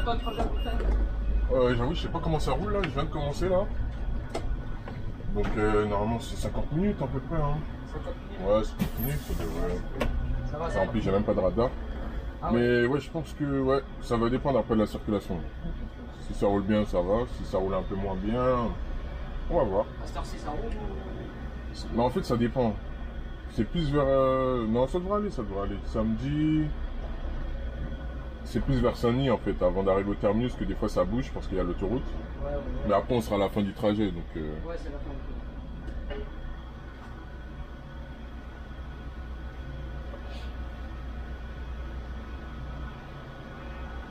Combien de temps tu traverses J'avoue, je sais pas comment ça roule là, je viens de commencer là. Donc normalement c'est 50 minutes à peu près. Hein. 50 minutes. Ouais, 50 minutes, ça devrait. Ça va, En ça va. plus, j'ai même pas de radar. Ah Mais ouais, je pense que ouais, ça va dépendre après de la circulation. Si ça roule bien, ça va. Si ça roule un peu moins bien, on va voir. À cette heure-ci, ça roule ou... Mais en fait, ça dépend. C'est plus vers. Non, ça devrait aller, ça devrait aller. Samedi. C'est plus vers Saint-Denis en fait, avant d'arriver au terminus, que des fois ça bouge parce qu'il y a l'autoroute. Ouais. Mais après, on sera à la fin du trajet donc. Ouais, c'est la fin du tour.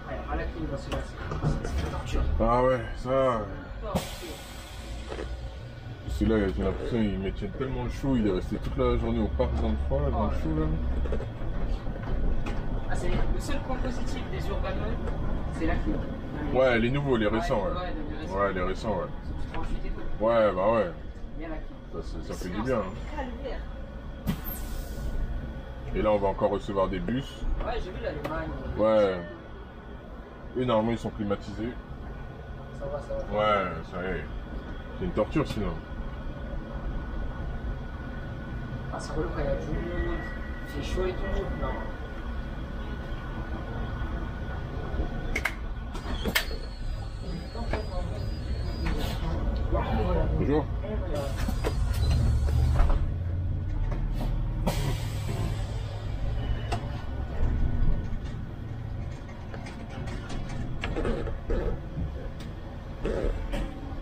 Ouais, à la clim dans celui-là, c'est une torture. Ah ouais, ça. Torture. Celui-là, j'ai l'impression qu'il me tient tellement chaud, il est resté toute la journée au parc dans le froid, là, dans le chaud là. Ah, c'est le seul point positif des Urbanos, c'est la clim. Ouais, les nouveaux, les récents, ouais. Ouais, Ouais, les récents, ouais. c'est tout ensuite et tout. Ouais, bah ouais. Il y a la clim. Ça fait du bien. Hein. Calvaire. Et là, on va encore recevoir des bus. Ouais, j'ai vu l'Allemagne. Ouais. Et normalement, ils sont climatisés. Ça va, ça va. Ouais, ça y est. C'est une torture sinon. Ah, c'est relou quand il y a du monde, il fait chaud et tout. Non. Bonjour.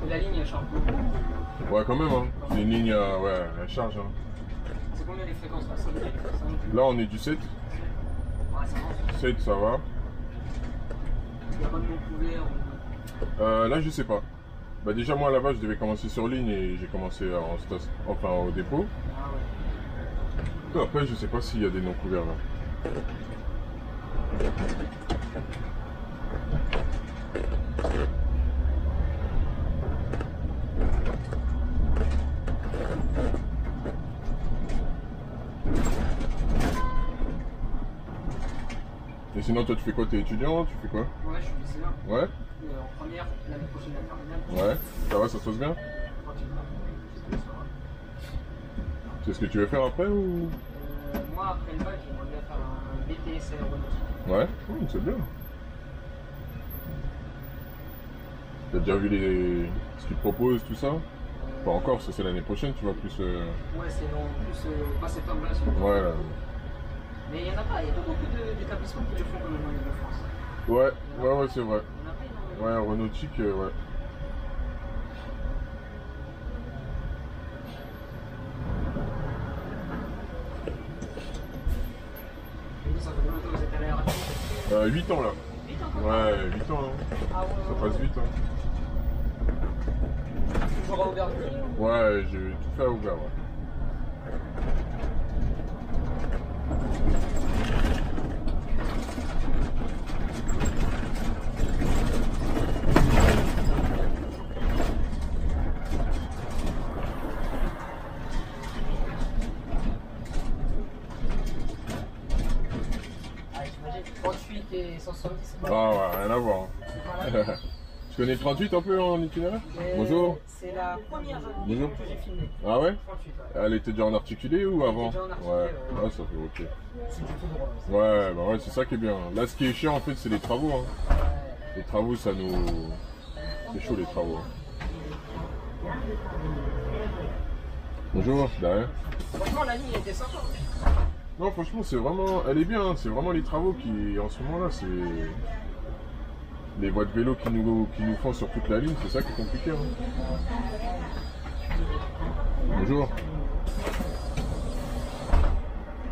La ligne, elle change. Ouais, quand même, hein. C'est une ligne, ouais, elle charge. Hein. C'est combien les fréquences là? Là, on est du 7. Ouais, ça va. 7, ça va. Il n'y a pas de nom couvert. Là, je sais pas. Bah déjà, moi, là-bas, je devais commencer sur ligne et j'ai commencé en station, enfin, au dépôt. Ah ouais. Après, je sais pas s'il y a des noms couverts là. Et sinon, toi, tu fais quoi? T'es étudiant? Tu fais quoi? Ouais, je suis lycéen. Ouais? En première, l'année prochaine, la terminale. Ouais? Ça va, ça se passe bien? Tranquillement. C'est ce que tu veux faire après ou? Moi, après le bac, j'aimerais bien faire un BTS aéronautique. Ouais? C'est bien. T'as déjà vu ce qu'ils proposent, tout ça? Pas encore, ça c'est l'année prochaine, tu vas plus... Ouais, c'est en plus, pas septembre là. Ouais, là. Mais il n'y en a pas, il y a pas beaucoup d'établissements qui le font comme en Ile-de-France. Ouais, c'est vrai. Il n'y en a pas énormément. Ouais, aéronautique, ouais. Et vous, ça fait combien de temps que vous êtes à l'aéronautique? 8 ans là. 8 ans. Ouais, 8 ans. Hein. Ah ouais. Ça passe vite. Hein. Toujours à Aubervilliers? Ouais, j'ai tout fait à Aubert. Ouais. Ah, j'imagine 38 et 170, c'est pas Ah ouais, rien à voir. Hein. Tu connais 38 un peu en itinéraire? Bonjour. C'est la première Bonjour. que j'ai filmée. Ah ouais? 38, ouais. Elle était déjà en articulé ou avant? déjà en articulé, Ouais, ouais. ouais, ça fait ok. C'est du tout droit. Ouais, bah ouais, c'est ça qui est bien. Là, ce qui est chiant en fait, c'est les travaux. Hein. Les travaux, ça nous. C'est chaud les travaux. Hein. Bonjour, derrière. Franchement, la ligne était sympa. Non, franchement, c'est vraiment. Elle est bien, hein. C'est vraiment les travaux qui, en ce moment-là, c'est. Les voies de vélo qui nous font sur toute la ligne, c'est ça qui est compliqué. Hein. Bonjour.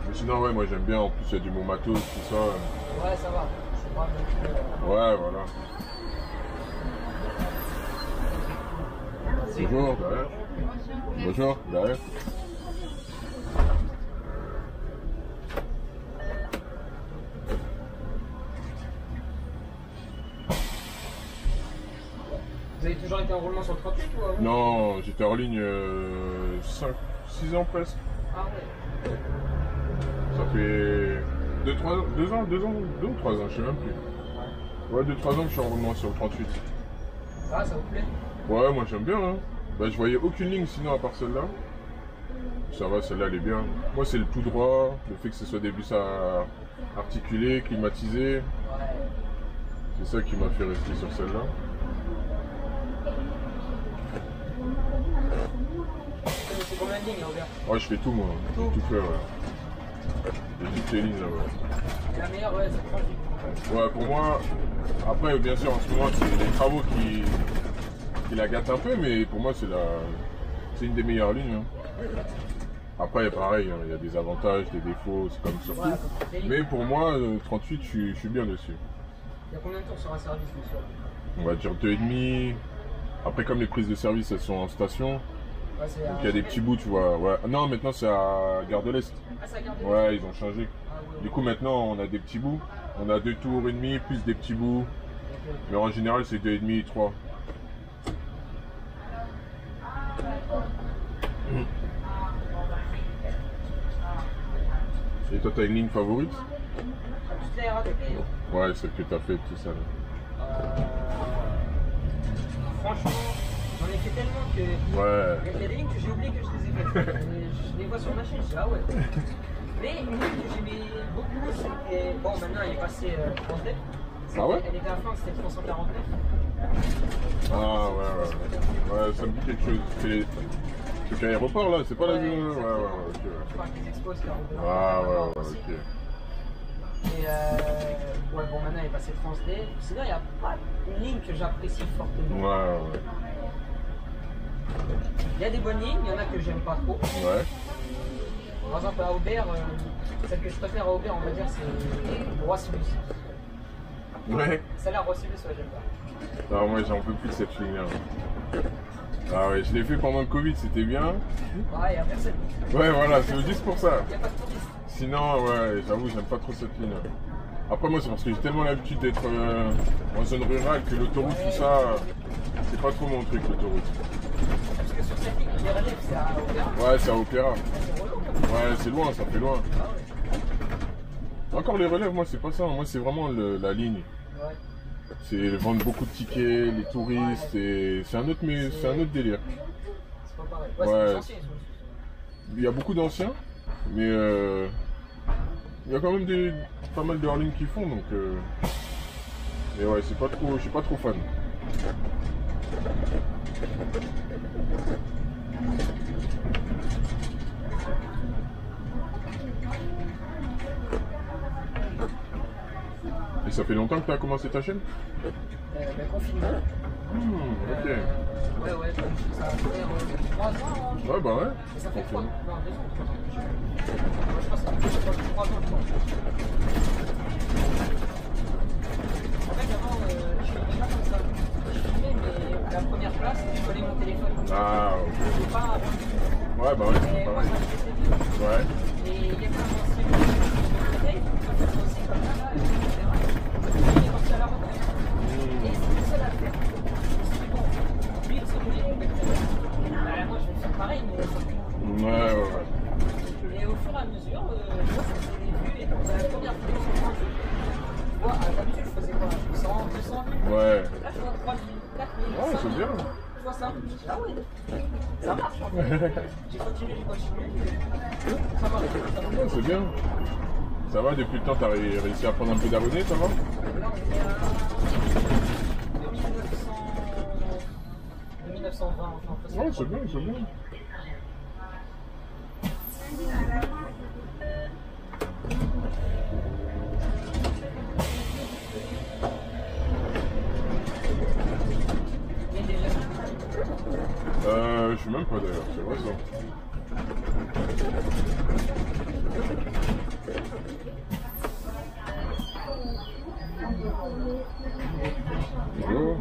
Mais sinon, ouais, moi j'aime bien. En plus, il y a du bon matos, tout ça. Ouais, ça va. C'est pas non plus, Ouais, voilà. Bonjour, derrière. Bonjour, derrière. Vous avez toujours été en roulement sur le 38 ou avant? Non, j'étais en ligne 6 ans presque. Ah ouais. Ça fait 2 ou 3 ans, je sais même plus. Ouais, 2-3 ans que je suis en roman sur le 38. Ah, ça vous plaît? Ouais, moi j'aime bien. Hein. Bah, je voyais aucune ligne sinon à part celle-là. Ça va, celle-là elle est bien. Moi c'est le tout droit, le fait que ce soit des bus articulés, climatisés. Ouais. C'est ça qui m'a fait rester sur celle-là. C'est combien de lignes, Robert? Ouais, je fais tout moi. Tout. Tout fait, ouais. J'ai toutes les lignes là, ouais. Et la meilleure, ouais, c'est 38. Ouais, pour moi, après, bien sûr, en ce moment, c'est les travaux qui la gâtent un peu, mais pour moi, c'est une des meilleures lignes. Hein. Après, pareil, hein, il y a des avantages, des défauts, c'est comme sur tout. Ouais, Mais pour moi, 38, je suis bien dessus. Il y a combien de tours sur un service, monsieur? On va dire 2,5. Après, comme les prises de service, elles sont en station, Ouais, c'est donc il y a des petits bouts, tu vois. Ouais. Non, maintenant, c'est à Gare de l'Est. Ah, ça garde. Ouais, ils ont changé. Ah, ouais. Du coup, maintenant, on a des petits bouts. On a 2 tours et demi, plus des petits bouts. Mais en général, c'est 2,5, 3. Et toi, t'as une ligne favorite? Toute la RATP. Ouais, celle que t'as fait, tout ça. Là. Franchement, j'en ai fait tellement que. Ouais. Il y a des lignes que j'ai oublié que je les ai faites. Je les vois sur ma chaîne, je dis ah ouais. Mais une ligne que j'aimais beaucoup, c'était. Bon, maintenant elle est passée transdev. Ah ouais? Elle était à fin, c'était 349. Ah ouais. Ouais, ça me dit quelque chose. C'est l'aéroport là, c'est pas la ville. Ouais, ok. Je crois qu'ils exposent là. Ah ouais, ok. Et ouais, bon, maintenant elle est passée transdev. Sinon, il n'y a pas une ligne que j'apprécie fortement. Ouais. Il y a des bonnes lignes, il y en a que j'aime pas trop. Ouais. Par exemple, à Aubert, celle que je préfère à Aubert, on va dire, c'est Roi-Sulus. Ouais. Celle-là, Roi-Sulus, ouais, j'aime pas. Non, moi j'en peux plus de cette ligne là. Ah ouais, je l'ai fait pendant le Covid, c'était bien. Ouais, il n'y a personne. Ouais, voilà, c'est juste pour ça. Il n'y a pas de touristes. Sinon, ouais, j'avoue, j'aime pas trop cette ligne. Après, moi, c'est parce que j'ai tellement l'habitude d'être en zone rurale que l'autoroute, tout ça, c'est pas trop mon truc, l'autoroute. Parce que sur cette ligne, les relèves, c'est à Aubert. Ouais, c'est à Opéra. C'est relou, quand même. Ouais, c'est loin, ça fait loin. Ah ouais. Encore les relèves, moi, c'est pas ça. Moi, c'est vraiment la ligne. Ouais. C'est vendre beaucoup de tickets, les touristes, c'est un autre délire. C'est pas pareil. Ouais, Ouais. c'est ancien, Il y a beaucoup d'anciens, mais il y a quand même pas mal de hors-lignes qui font, donc. Mais ouais, c'est pas trop, je suis pas trop fan. Et ça fait longtemps que tu as commencé ta chaîne? Ben, confinement. Ok. Ouais, ça va faire 3 ans. Hein. Ouais, bah ouais. Et ça fait 3 ans. Confinement. Non, 2 ans, 3 ans. Moi, je pense que ça fait 3 ans, je pense. En fait, avant, je filmais pas comme ça. Je filmais, mais la première place, je collais mon téléphone. Ah, ok. C'est pas avant. Ouais, bah ouais, Et c'est moi, pareil. ça me faisait bien. Ouais. Et il y a plein d'anciens qui me réveillent, ça fait aussi comme ça, etc. Il est parti à la retraite. Et c'est le seul à le faire. Je me suis dit, bon, lui, il s'est donné une belle retraite. Moi, je vais faire pareil, mais ça fait. Ouais. Et au fur et à mesure, moi, ça faisait des vues. Et quand la première vidéo sur moi, tu vois, d'habitude, je faisais quoi 100, 200 vues. Ouais. Là, je vois 3000, 4000, Ouais, 5000. c'est bien. Je vois ça. Je dis, ah ouais, ça marche en fait. J'ai continué. Ça marche. Ouais, c'est bien. Ça va, depuis le temps, t'as réussi à prendre un peu d'abonnés, ça va? Là, on est à 2920, enfin, Ouais, c'est bien, c'est bien. Je sais même pas d'ailleurs, c'est vrai ça. Bonjour.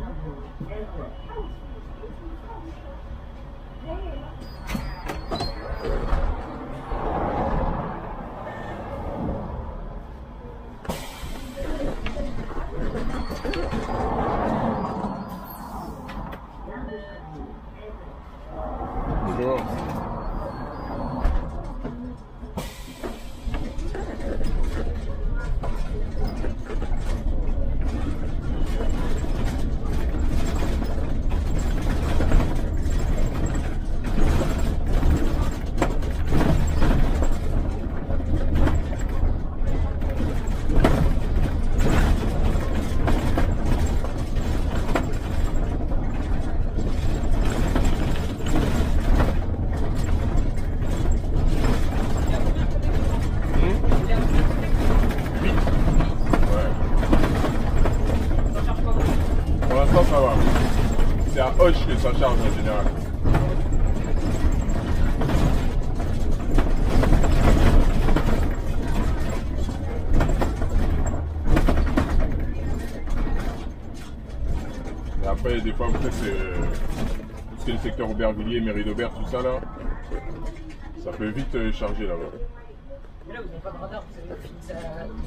Bonjour. l'instant, ça va. C'est à Hoche que ça charge en général. Et après, des fois, peut-être c'est le secteur Aubervilliers, mairie d'Aubert, tout ça là. Ça peut vite charger là-bas. Mais là, vous n'avez pas de radar, vous avez fini ça.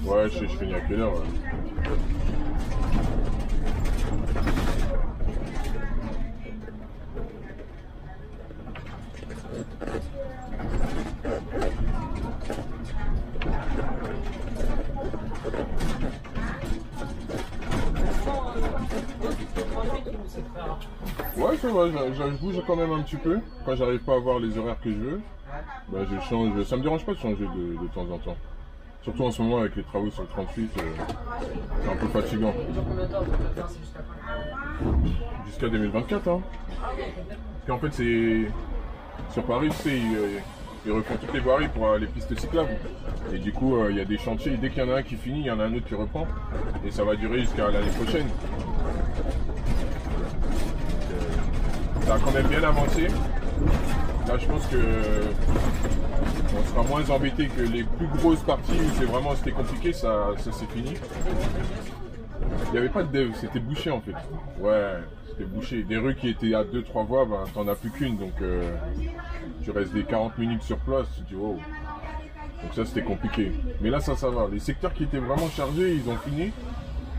Ouais, je finis à quelle heure ouais. Ouais, ça va, je bouge quand même un petit peu. Quand j'arrive pas à avoir les horaires que je veux, bah je change. Ça me dérange pas de changer de temps en temps. Surtout en ce moment avec les travaux sur le 38, c'est un peu fatigant. Jusqu'à 2024, hein. Parce qu'en fait, c'est sur Paris, tu sais, ils refont toutes les voiries pour les pistes cyclables. Et du coup, il y a des chantiers. Et dès qu'il y en a un qui finit, il y en a un autre qui reprend. Et ça va durer jusqu'à l'année prochaine. Ça a quand même bien avancé. Là, je pense que on sera moins embêté que les plus grosses parties où c'était compliqué, ça c'est fini. Il n'y avait pas de dev, c'était bouché en fait. Ouais, c'était bouché. Des rues qui étaient à 2-3 voies, ben, t'en as plus qu'une, donc tu restes des 40 minutes sur place, tu dis wow. Donc ça c'était compliqué. Mais là ça va. Les secteurs qui étaient vraiment chargés, ils ont fini.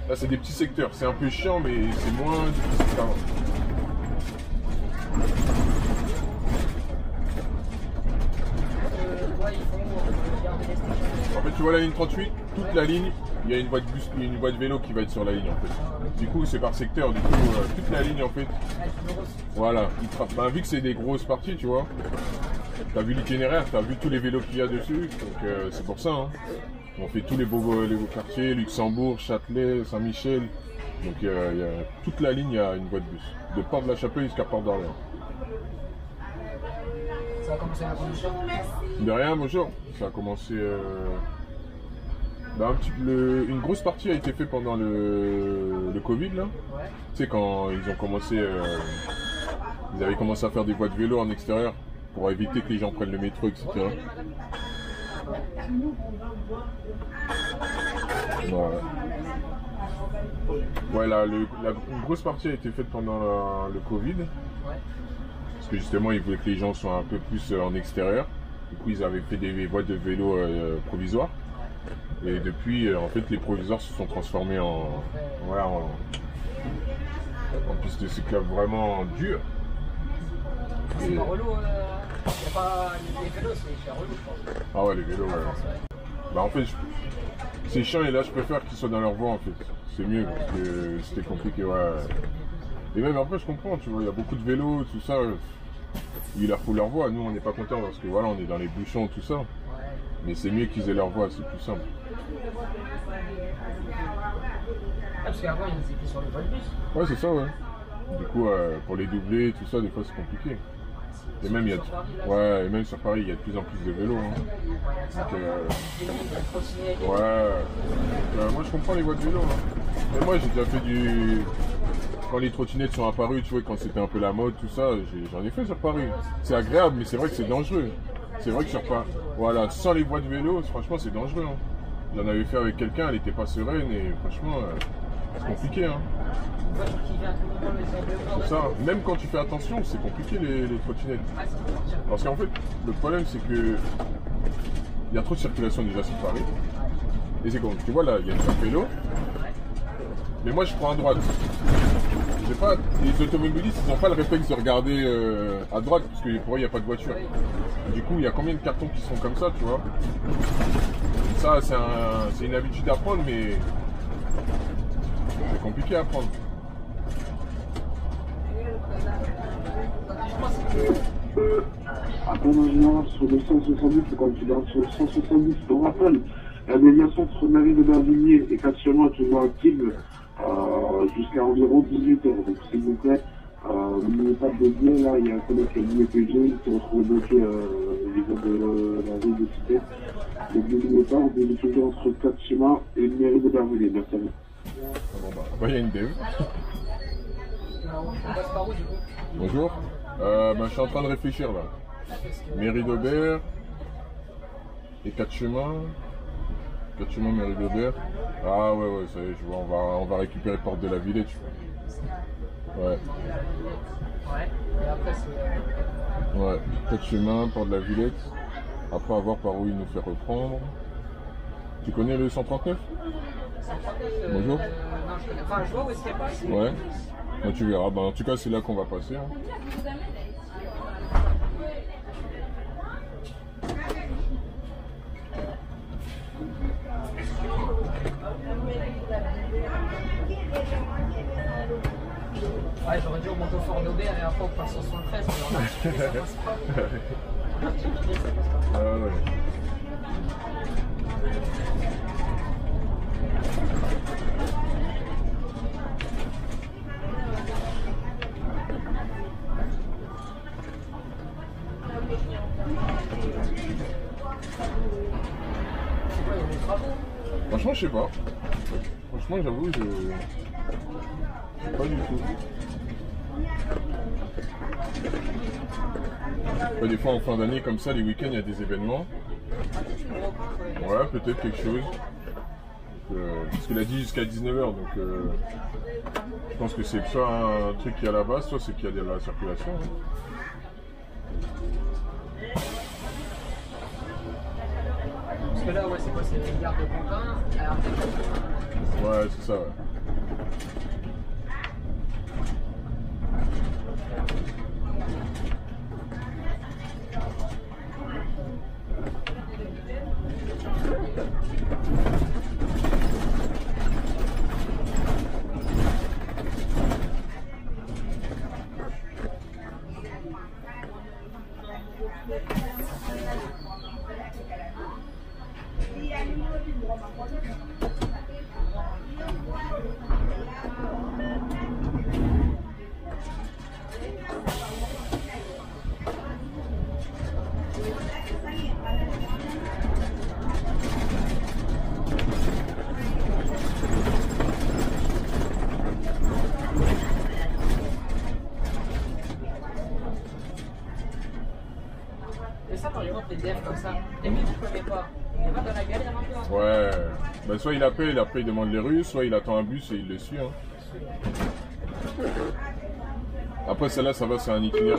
Là c'est des petits secteurs, c'est un peu chiant mais c'est moins difficile qu'avant. En fait, tu vois la ligne 38, toute la ligne, il y a une voie de bus, une voie de vélo qui va être sur la ligne en fait. Du coup, c'est par secteur, du coup, toute la ligne en fait. Voilà, vu que c'est des grosses parties, tu vois, t'as vu l'itinéraire, t'as vu tous les vélos qu'il y a dessus, donc c'est pour ça. Hein. On fait tous les beaux quartiers, Luxembourg, Châtelet, Saint-Michel. Donc toute la ligne, il y a une voie de bus, de Porte de la Chapelle jusqu'à Porte d'Orléans. Ça a commencé à bonjour. De rien, bonjour. Ça a commencé. Une grosse partie a été faite pendant le Covid là. Ouais. Tu sais quand ils ont commencé, ils avaient commencé à faire des voies de vélo en extérieur pour éviter que les gens prennent le métro, etc. Ouais, une grosse partie a été faite pendant le Covid. Parce que justement, ils voulaient que les gens soient un peu plus en extérieur. Du coup, ils avaient fait des voies de vélo provisoires. Et depuis, en fait, les provisoires se sont transformés en pistes cyclables vraiment dures. C'est pas relou, c'est pas les vélos, c'est relou, je pense. Ah ouais, les vélos, ouais. Bah en fait, c'est chiant et là, je préfère qu'ils soient dans leur voie, en fait. C'est mieux, parce que c'était compliqué, ouais. Et même après, je comprends, tu vois, il y a beaucoup de vélos, tout ça. Il leur faut leur voie. Nous, on n'est pas contents parce que voilà, on est dans les bouchons, tout ça. Mais c'est mieux qu'ils aient leur voie, c'est plus simple. Parce qu'avant, ils étaient sur les voies de bus. Ouais, c'est ça, ouais. Du coup, pour les doubler, tout ça, des fois, c'est compliqué. Et même, et même sur Paris, il y a de plus en plus de vélos. Hein. Donc, moi, je comprends les voies de vélo. Hein. Et moi, j'ai déjà fait quand les trottinettes sont apparues, tu vois, quand c'était un peu la mode, tout ça, j'en ai fait sur Paris. C'est agréable, mais c'est vrai que c'est dangereux. C'est vrai que sur Paris, voilà, sans les voies de vélo, franchement, c'est dangereux. Hein. J'en avais fait avec quelqu'un, elle n'était pas sereine et franchement, c'est compliqué. Hein. C'est ça. Même quand tu fais attention, c'est compliqué les trottinettes. Parce qu'en fait, le problème, c'est que il y a trop de circulation déjà sur Paris. Et c'est comme, tu vois, là, il y a une voie de vélo. Mais moi, je prends à droite. Les automobilistes, ils n'ont pas le réflexe de regarder à droite, parce que pour eux, il n'y a pas de voiture. Du coup, il y a combien de cartons qui sont comme ça, tu vois. Ça, c'est une habitude à prendre, mais c'est compliqué à prendre. Après, en général, sur le 170, quand tu vas sur le 170, je te rappelle, la déviation entre Mairie d'Aubervilliers et Castelman est toujours active jusqu'à environ 18 h. Donc, s'il vous plaît, n'oubliez pas de dévier. Là, il y a un collègue qui a mis PG qui se retrouve bloqué au niveau de la ville de Cité. Donc, n'oubliez pas, on dévie toujours entre Castelman et Mairie d'Aubervilliers. Merci à vous. Bon, bah, il y a une dev. On passe par où du coup? Bonjour. Je suis en train de réfléchir là. Mairie d'Aubert et 4 chemins. 4 chemins, Mairie d'Aubert. Ah ouais, ça y est, je vois, on va récupérer Porte de la Villette. Ouais. Ouais, et après c'est... Ouais, 4 chemins, Porte de la Villette. Après, à voir par où il nous fait reprendre. Tu connais le 139? 139, Bonjour. Non, je connais pas. Je vois où est-ce qu'elle passe. Ouais. Bah, tu verras. Bah, en tout cas, c'est là qu'on va passer. Hein. Ouais, j'aurais dû remonter au Fort d'Aubert et après on passe sur 73, mais on a un petit peu, ça passe pas. Un petit peu, ça passe pas. Ah ouais. C'est quoi, il y a des travaux? Franchement, je sais pas. Franchement, j'avoue, je... Pas du tout. Ouais, des fois, en fin d'année, comme ça, les week-ends, il y a des événements. Ouais, peut-être quelque chose. Parce qu'il a dit jusqu'à 19h, donc je pense que c'est soit un truc qui est à la base, soit c'est qu'il y a de la circulation. Hein. Parce que là, ouais, c'est quoi? C'est une gare de Pantin. Ouais, c'est ça, ouais. Et ça, par exemple, les DM comme ça, les mecs, je connais pas. Il va dans la galère un peu. Ouais. Bah, soit il appelle, après il demande les rues, soit il attend un bus et il le suit. Hein. Après, celle-là, ça va, c'est un itinéraire.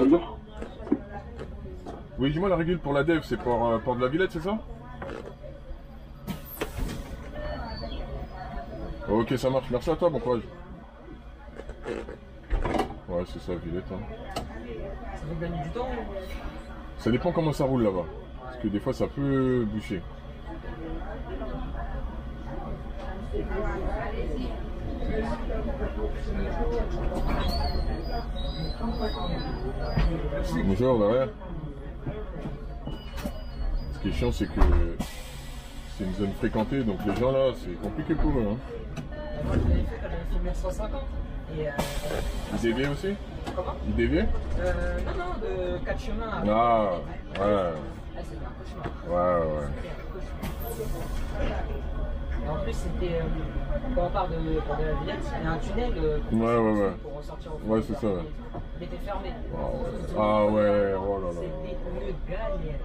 Oui, dis-moi, la régule pour la dev, c'est pour Porte de la Villette, c'est ça? Ok, ça marche. Merci à toi, bon courage. Ouais, c'est ça, Villette. Hein. Ça vous gagne du temps? Ça dépend comment ça roule là-bas. Parce que des fois, ça peut boucher. Bonjour, derrière. Ce qui est chiant, c'est que c'est une zone fréquentée, donc les gens là, c'est compliqué pour eux. Hein. Moi, je l'avais fait quand j'avais filmé le 150. Et Ils déviaient aussi? comment? Ils déviaient? Non, de 4 chemins. Ah, ouais. Ah, c'était un cauchemar. Ouais. C'était un cauchemar. Et en plus, c'était. Quand on part de la Villette, il y a un tunnel Ouais. pour ressortir au fond. Ouais, c'est ça. Ouais. Il était fermé. Ah ouais, oh là là. C'était une galère.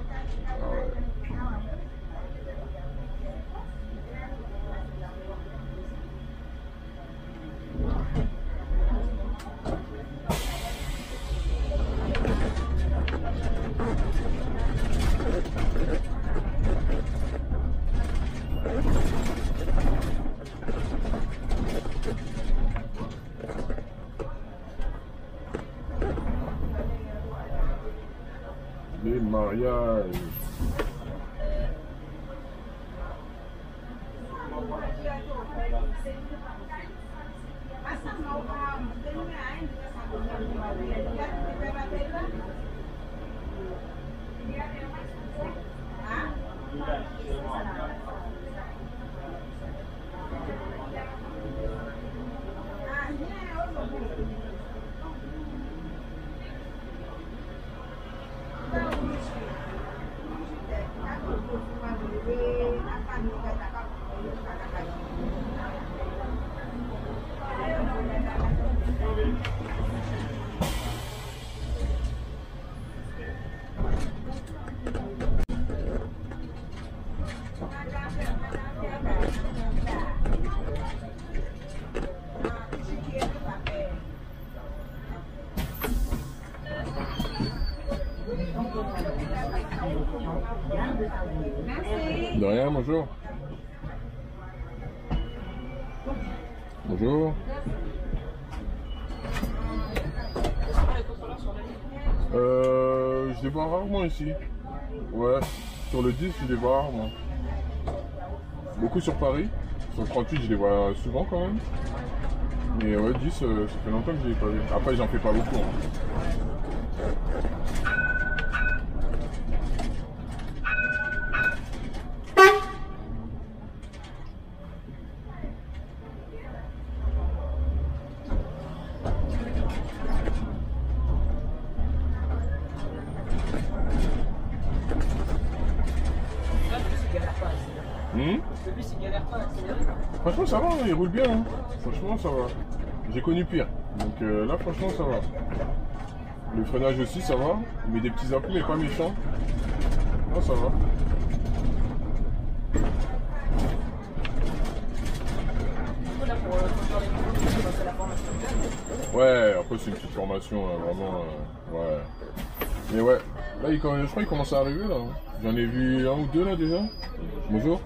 Ah ouais. Les mariages. De rien, bonjour. Bonjour. Je les vois rarement ici. Ouais, sur le 10, je les vois rarement. Beaucoup sur Paris. Sur le 38, je les vois souvent quand même. Mais ouais, 10, ça fait longtemps que je les ai pas vus. Après, j'en fais pas beaucoup. Franchement ça va, il roule bien, hein. Franchement ça va. J'ai connu pire, donc là franchement ça va. Le freinage aussi ça va, il met des petits appuis mais pas méchant. Non ça va. Ouais, après c'est une petite formation, vraiment, ouais. Mais ouais, là je crois qu'il commence à arriver là. J'en ai vu un ou deux là déjà. Bonjour.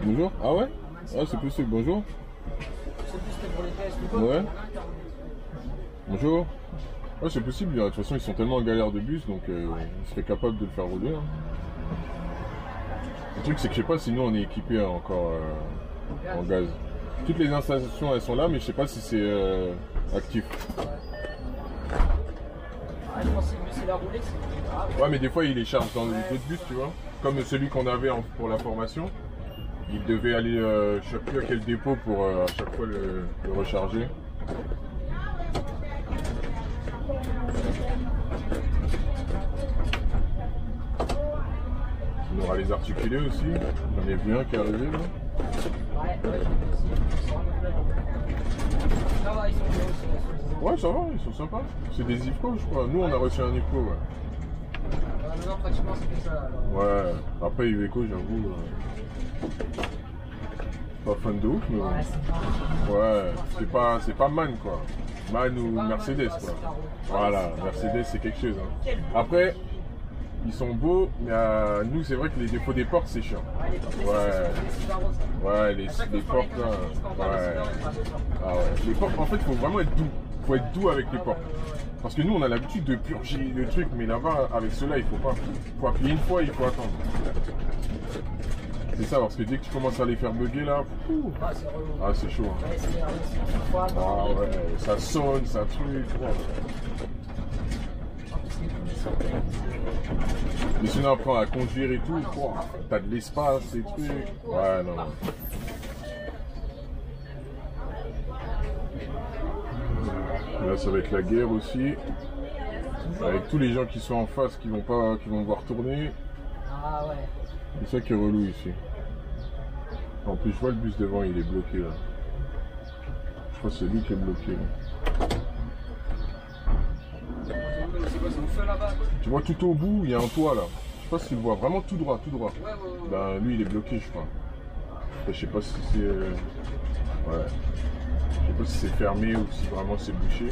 Bonjour. Ah ouais? Ah c'est possible, bonjour. Ouais. Bonjour. Ouais c'est possible, de toute façon ils sont tellement en galère de bus donc ils seraient capables de le faire rouler. Hein. Le truc c'est que je sais pas si nous on est équipé encore en gaz. Toutes les installations elles sont là mais je sais pas si c'est actif. Ouais mais des fois il les charge dans d'autres bus tu vois. Comme celui qu'on avait pour la formation. Il devait aller je sais plus à quel dépôt pour à chaque fois le recharger. On aura les articulés aussi. J'en ai vu un qui est arrivé là. Ouais ça va, ils sont sympas. C'est des IFCO je crois. Nous on a reçu un IFCO ouais. Non, pratiquement c'est que ça. Alors... Ouais, après Iveco j'avoue. Pas fan de ouf mais ouais, c'est pas MAN quoi. MAN ou Mercedes quoi. Voilà, Mercedes c'est quelque chose. Hein. Après, ils sont beaux, mais nous c'est vrai que les défauts des portes c'est chiant. Ouais, les portes là. Ouais. Ah ouais. Les portes en fait faut vraiment être doux. Faut être doux avec les portes. Parce que nous on a l'habitude de purger le truc, mais là-bas avec ceux-là il faut pas. Faut appuyer une fois, il faut attendre. C'est ça, parce que dès que tu commences à les faire bugger là, ah c'est chaud. Hein. Ah ouais, ça sonne, ça truc. Ouais. Mais sinon après à conduire et tout, t'as de l'espace et trucs. Ouais non. Là ça va être la guerre aussi. Avec tous les gens qui sont en face qui vont voir tourner. Ah ouais. C'est ça qui est relou ici. En plus je vois le bus devant, il est bloqué là. Je crois que c'est lui qui est bloqué là. Tu vois tout au bout, il y a un toit là. Je sais pas si tu le vois, vraiment tout droit, tout droit. Ben lui il est bloqué je crois. Je sais pas si c'est... Ouais. Je sais pas si c'est fermé ou si vraiment c'est bouché.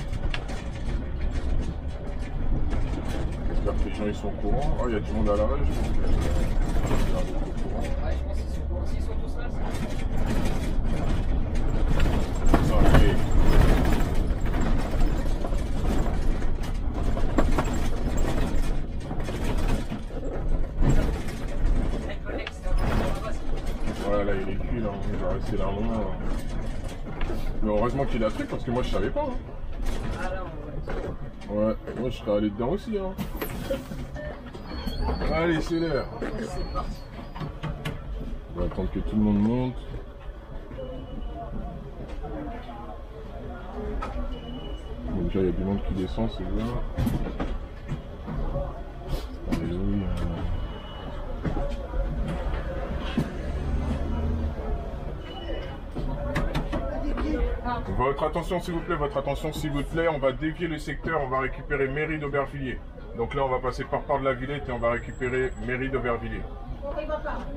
J'espère que les gens ils sont au courant. Oh il y a du monde à l'arrêt je pense. Ouais, je pense qu'ils sont au courant. S'ils sont tous là, ouais là il est cuit là, il va rester là un moment là. Mais heureusement qu'il a truc parce que moi je savais pas. Hein. ah là, Ouais, moi je serais allé dedans aussi. Hein. Allez, c'est l'heure. c'est parti. On va attendre que tout le monde monte. Bon, déjà il y a du monde qui descend, c'est bien. Alléluia. Votre attention s'il vous plaît, votre attention s'il vous plaît, on va dévier le secteur, on va récupérer mairie d'Aubervilliers. Donc là on va passer par Port de la Villette et on va récupérer mairie d'Aubervilliers.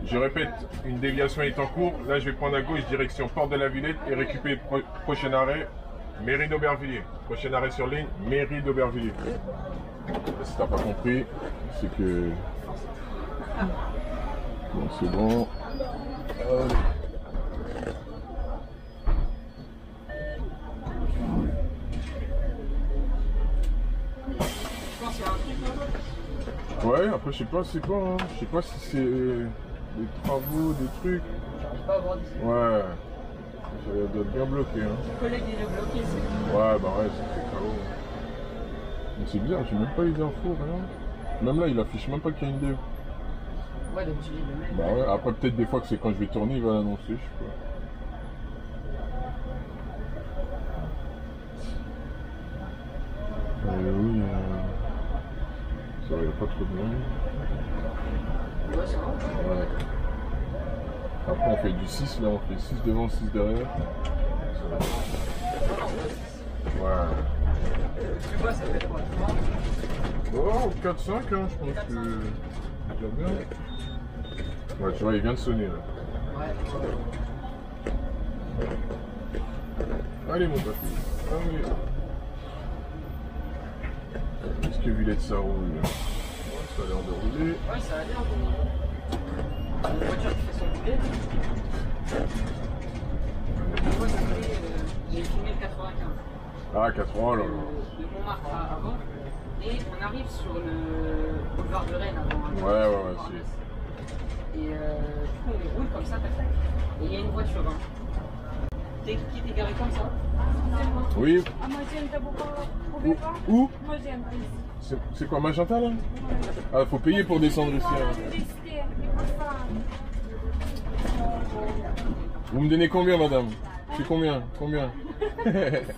Je répète, une déviation est en cours, là je vais prendre à gauche direction Port de la Villette et récupérer prochain arrêt, mairie d'Aubervilliers. Prochain arrêt sur ligne, mairie d'Aubervilliers. Si t'as pas compris, c'est que... Bon, c'est bon. Allez. Je pense qu'il y a un truc là. Ouais, après je sais pas c'est quoi, hein. Je sais pas si c'est des travaux, des trucs. J'arrive pas à voir d'ici. Ouais. Ça doit être bien bloqué, hein. Mon collègue il est bloqué, c'est. Ouais, bah ouais, ça fait KO. Mais c'est bizarre, j'ai même pas les infos, rien. Même là, il affiche même pas qu'il y a une déo. Ouais, donc tu le mec. Bah ouais, après peut-être des fois que c'est quand je vais tourner, il va l'annoncer, je sais pas. Oui, ça va, il n'y a pas trop de monde. Ouais, ça va. Ouais. Après on fait du 6, là on fait 6 devant, 6 derrière. Ouais. Tu vois, ça fait quoi? Oh, 4-5, hein, je pense que c'est déjà bien. Ouais, tu vois, il vient de sonner là. Ouais. Allez mon pote. Allez. Est-ce que Villette ça roule? Ça a l'air de rouler. Ouais, ça a l'air de. Une voiture qui fait son boulet. Moi, j'ai filmé le 95. Ah, 80, là. De Montmartre à avant. Et on arrive sur le boulevard de Rennes avant. Hein. Ouais, c'est. Et du coup, on roule comme ça, tac, tac. Et il y a une voiture. Hein. Qui était garée comme ça. Oui. А Magenta, vous pouvez pas? Où? Magenta ici. C'est quoi, Magenta là? Ah, faut payer pour descendre ici. Voilà, Hein. restez, il faut pas. Vous me donnez combien, madame? C'est combien? Combien? Merci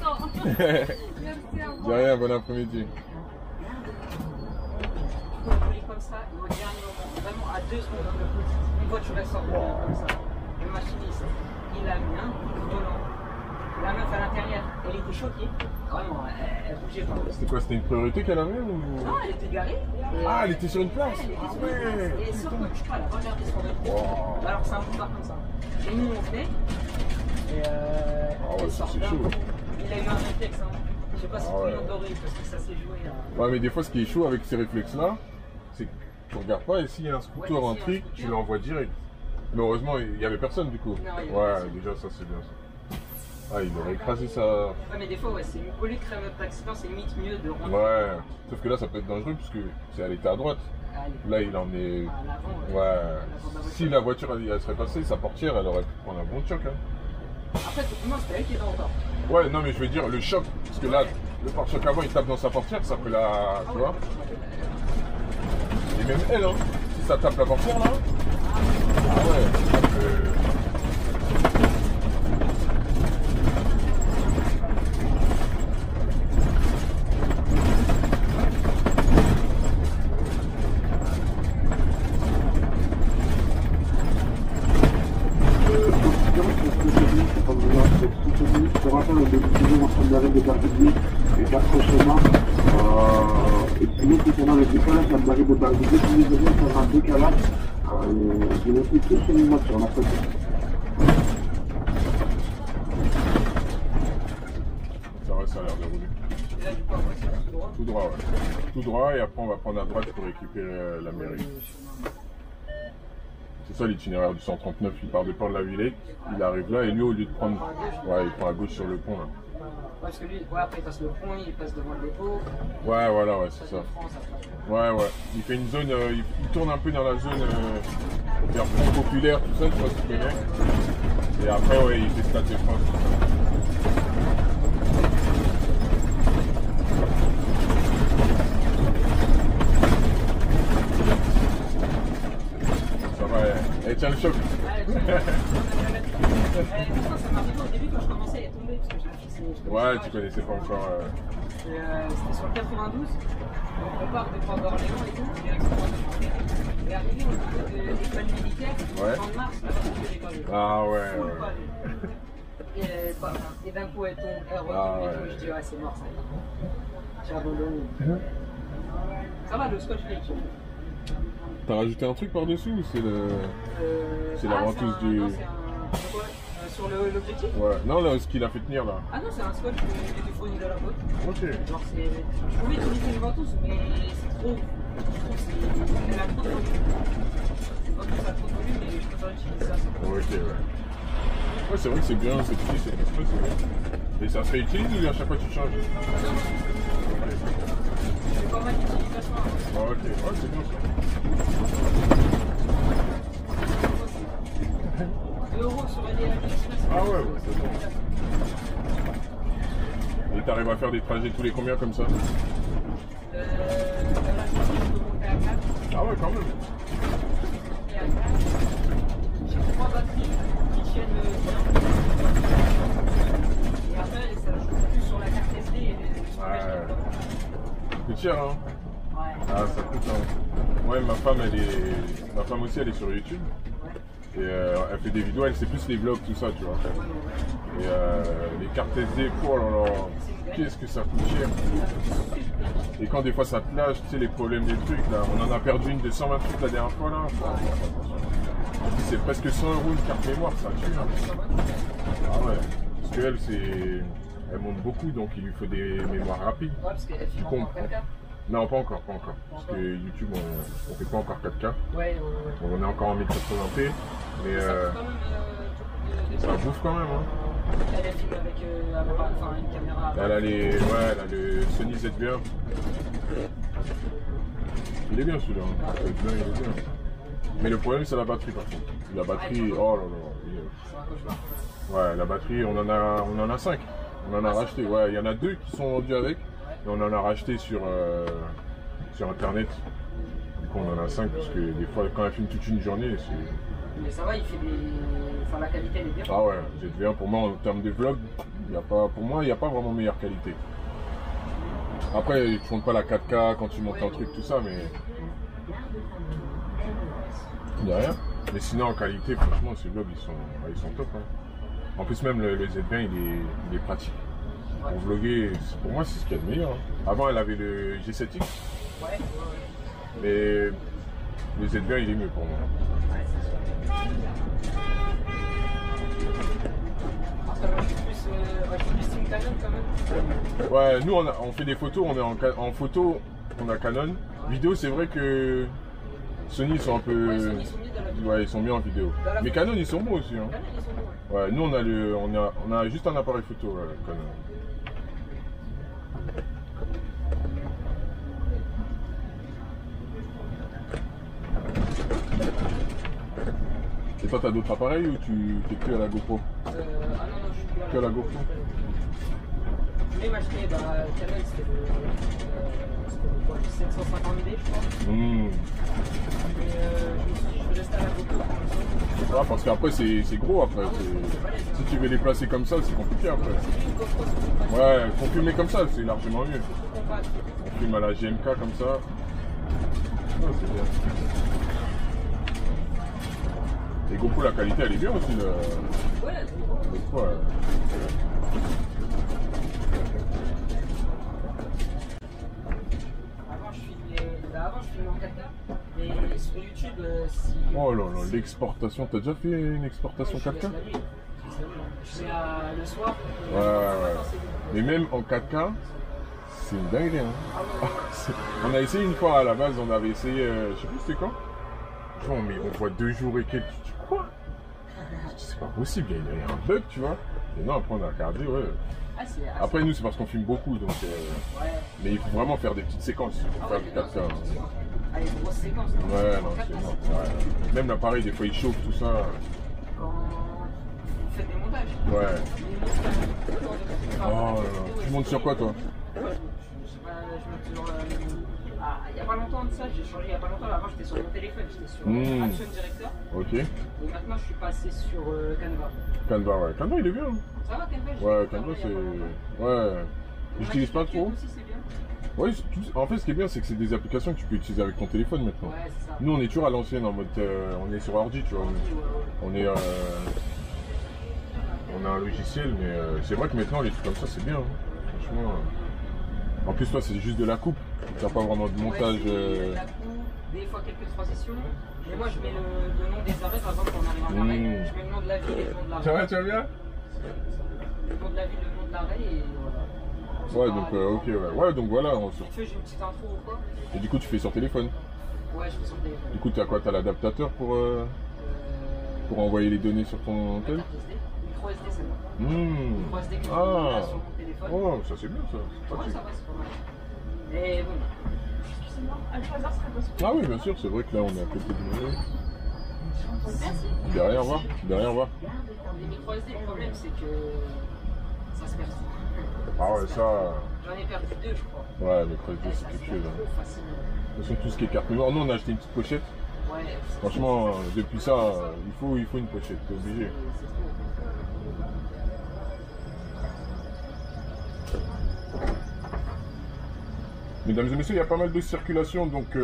à vous. De rien, bon après-midi. On roule comme ça, et au dernier moment, vraiment à 2 secondes, une voiture elle sort comme ça. Le machiniste, il a mis un coup de volant. La meuf à l'intérieur, elle était choquée. Vraiment, elle bougeait pas. C'était quoi? C'était une priorité qu'elle avait ou... Non, elle était garée. Ah, elle était sur une place? Elle était Ah sur une place. ouais. Et sauf que je crois, elle a regardé sur le Wow. Alors c'est un boulevard comme ça. Et nous on venait. Et Ah ouais, elle ça sort c'est d'un chaud. coup. Il a eu un réflexe. Hein. Je sais pas si Ah tout le ouais. monde aurait eu parce que ça s'est joué. Ouais, mais des fois, ce qui est chaud avec ces réflexes-là, c'est que tu regardes pas et s'il y a un scooter, Ouais, un si, un truc, scooter. tu l'envoies direct. Mais heureusement, il y avait personne du coup. Non, il y avait Ouais, personne. déjà, ça c'est bien ça. Ah, il aurait écrasé ça. Ouais, mais des fois, ouais, c'est au lieu de créer notre accident, c'est limite mieux de rentrer Ouais, sauf que là, ça peut être dangereux parce que c'est elle était à droite. Là, il en est. à l'avant. Ouais. l'avant de la voiture. Si la voiture elle serait passée, sa portière, elle aurait pu prendre un bon choc. Hein. Après, non, c'était elle qui était en retard. Ouais, non, mais je veux dire, le choc, parce que là, le pare-choc avant, il tape dans sa portière, ça peut la. Tu vois? Et même elle, hein, si ça tape la portière là. Ah ouais, ça peut. Je rappelle, on est toujours en train d'arrêter de Barguilly et d'approchement. Et sinon, concernant le décalage, la barrière de Barguilly, si nous devons faire un décalage, je vais tout sur une voiture, la photo. Ça a l'air de rouler. Et là, du coup, après, c'est tout droit. Tout droit, ouais. Tout droit, et après, on va prendre à droite pour récupérer la mairie. C'est ça l'itinéraire du 139, il part de Port de la Villette, il arrive là et lui au lieu de prendre. Ouais, il prend à gauche sur le pont là. Ouais, parce que lui, ouais, après, il passe le pont, il passe devant le dépôt. Ouais, voilà, ouais, Il c'est passe ça. de France après. Ouais, ouais. Il fait une zone, il tourne un peu dans la zone vers pont populaire, tout ça, tu vois, tu connais. Et après, ouais, il fait Stade de France. Ça va, elle tient le choc. Ouais, ça m'a arrivé au début quand je commençais, elle est tombée parce que je la fixais. Ouais, tu connaissais pas encore. C'était sur le 92. Donc on part de Port-d'Orléans et tout, direction de et arrivé au niveau de l'école militaire, Ouais. en mars, la voiture est collée. Ah ouais, Full ouais. collée. Et d'un coup elle tombe, elle retombe Ah et ouais. tout. Je dis, ouais, c'est mort ça. J'ai abandonné. Ça va, le scotch il est utile. T'as rajouté un truc par-dessus ou c'est le. C'est la ventouse du- Non, c'est un. Quoi sur l'objectif? Ouais, non, là, ce qu'il a fait tenir là. Ah non, c'est un scotch qui était fourni de la boîte. Ok. Genre, c'est. Je pouvais utiliser une ventouse, mais c'est trop. Je trouve que c'est. Elle a trop de volume. vois que ça a trop de volume et je préfère utiliser ça. Ok, ouais. Ouais, c'est vrai que c'est bien, c'est petit, c'est exprès, c'est bien. Et ça se réutilise ou à chaque fois tu changes? Ok. C'est pas mal d'utilisation. Ah, ok, ouais, c'est bien ça. 2 € sur AliExpress. Ah ouais, ouais, c'est bon. Et t'arrives à faire des trajets tous les combien comme ça? Là, je peux monter à 4. Ah ouais, quand même. Et à 4. J'ai 3 batteries qui tiennent bien. Et après, ça joue plus sur la carte SD et les storage. Ça coûte cher, hein? Ouais. Ah, ça coûte, hein. Ouais, ma femme aussi, elle est sur YouTube. Et elle fait des vidéos, elle sait plus les vlogs, tout ça, tu vois. Et les cartes SD, oh là là, qu'est-ce que ça coûte cher. Et quand des fois ça te lâche, tu sais, les problèmes des trucs, là, on en a perdu une de 128 la dernière fois, là. C'est presque 100 € une carte mémoire, ça tue. Hein. Ah ouais, parce qu'elle, elle monte beaucoup, donc il lui faut des mémoires rapides. Ouais, parce qu'elle filme Qui en 4K. Non, pas encore. Parce que YouTube, on fait pas encore 4K. Ouais. On est encore en 1080p, mais ça bouffe quand même. Hein. Elle filme avec une caméra. Elle a le Sony ZV1. Il est bien celui-là. Hein. Il est bien. Mais le problème, c'est la batterie par contre. La batterie, oh là là. C'est un cauchemar. Ouais, la batterie, on en a 5. On en a racheté. Ouais, il y en a 2 qui sont vendus avec. Et on en a racheté sur internet. Du coup, on en a 5 parce que des fois, quand elle filme toute une journée, c'est. Mais ça va, il fait des. Enfin, la qualité, elle est bien. Ah ouais, ZV1 pour moi, en termes de vlog, pour moi, il n'y a pas vraiment meilleure qualité. Après, ils ne font pas la 4K quand tu montes un truc, tout ça, mais. Il n'y a rien. Mais sinon, en qualité, franchement, ces vlogs, ils sont top. Hein. En plus, même le ZV1, il est pratique. Pour vlogger, pour moi, c'est ce qu'il y a de meilleur. Hein. Avant, elle avait le G7X. Ouais. Mais le ZV1, il est mieux pour moi. Ouais, c'est sûr. Après, moi, je suis plus team Canon quand même. Ouais, nous, on fait des photos, on est en photo, on a Canon. Vidéo, c'est vrai que Sony, ils sont un peu. Ouais, Sony, ils sont mis dans la vidéo. Ouais, ils sont mieux en vidéo. Mais Canon, ils sont bons aussi. Hein. Canon, ils sont bons. Ouais, nous, on a juste un appareil photo, Canon. Et toi, t'as d'autres appareils ou tu t'es que à la GoPro? Ah non, je suis plus Que à la GoPro. Je voulais m'acheter, Canon, c'était le 750D, je crois. Mais je me suis dit, je vais rester à la GoPro. Ouais, parce qu'après, c'est gros après. Si tu veux les placer comme ça, c'est compliqué après. Ouais, pour filmer comme ça, c'est largement mieux. On filme à la GMK comme ça. Oh, c'est bien. Et GoPro, la qualité, elle est bien aussi. Là. Ouais, c'est bon. Ouais. Avant, je filmais en 4K. Mais sur YouTube, si. Oh là là, l'exportation. T'as déjà fait une exportation 4K? Je fais le soir. Ouais. Mais même en 4K, c'est une dinguerie. Hein. On a essayé une fois à la base, on avait essayé, je sais plus c'était quand. Bon, mais on voit 2 jours et quelques. Tu crois? C'est pas possible, il y a un bug, tu vois. Et non, après on a regardé, ouais. Après, nous, c'est parce qu'on filme beaucoup, donc. Mais il faut vraiment faire des petites séquences pour faire du 4K. Hein. Ah, les grosses séquences. Ouais, non, c'est énorme. Ouais. Même l'appareil, des fois, il chauffe, tout ça. Quand vous faites des montages. Ouais. Oh là là. Tu montes sur quoi, toi? Je monte sur. Il n'y a pas longtemps de ça, j'ai changé il n'y a pas longtemps. Avant, j'étais sur mon téléphone, j'étais sur Action Director. Ok. Et maintenant, je suis passé sur Canva. Canva, ouais. Canva, il est bien. Hein. Ça va, Canva? Ouais, Canva, c'est. Ouais. J'utilise pas trop. Aussi, c'est bien. Ouais, en fait, ce qui est bien, c'est que c'est des applications que tu peux utiliser avec ton téléphone maintenant. Ouais, c'est ça. Nous, on est toujours à l'ancienne, en mode. On est sur ordi, tu vois. On est. On a un logiciel, mais c'est vrai que maintenant, les trucs comme ça, c'est bien. Hein. Franchement. En plus, toi, c'est juste de la coupe. Tu n'as pas vraiment de montage. La coupe, des fois quelques transitions. Mais moi, je mets le nom des arrêts, par exemple, quand on arrive en arrêt. Je mets le nom de la ville et le nom de l'arrêt. Tu vas bien? Le nom de la ville, le nom de l'arrêt et voilà. Ouais, donc ok, ouais. Ouais, donc voilà. Vite fait, j'ai une petite intro ou quoi. Et du coup, tu fais sur téléphone. Ouais, je fais sur le téléphone. Du coup, t'as quoi? T'as l'adaptateur pour envoyer les données sur ton tel? Carte SD. Micro SD, c'est bon. Micro SD que je Ah. mets sur mon téléphone. Oh, ça c'est bien ça. C'est Ouais, pratique. ça va, c'est pas mal. Et bon. Excusez-moi, à choisir serait possible. Ah oui, bien sûr, c'est vrai que là on est à côté de nous. Merci. Derrière, on va. Derrière, on va. Les micro SD, le problème, c'est que ça se perd. Ah ouais, ça. J'en ai perdu 2, je crois. Ouais, mais crédit, Et c'est ça se quelque perd chose. Hein. trop facilement. De toute façon, tout ce qui est carte mémoire. Nous, on a acheté une petite pochette. Ouais, Franchement, depuis ça, il faut une pochette, t'es obligé. c'est trop. Mesdames et messieurs, il y a pas mal de circulation, donc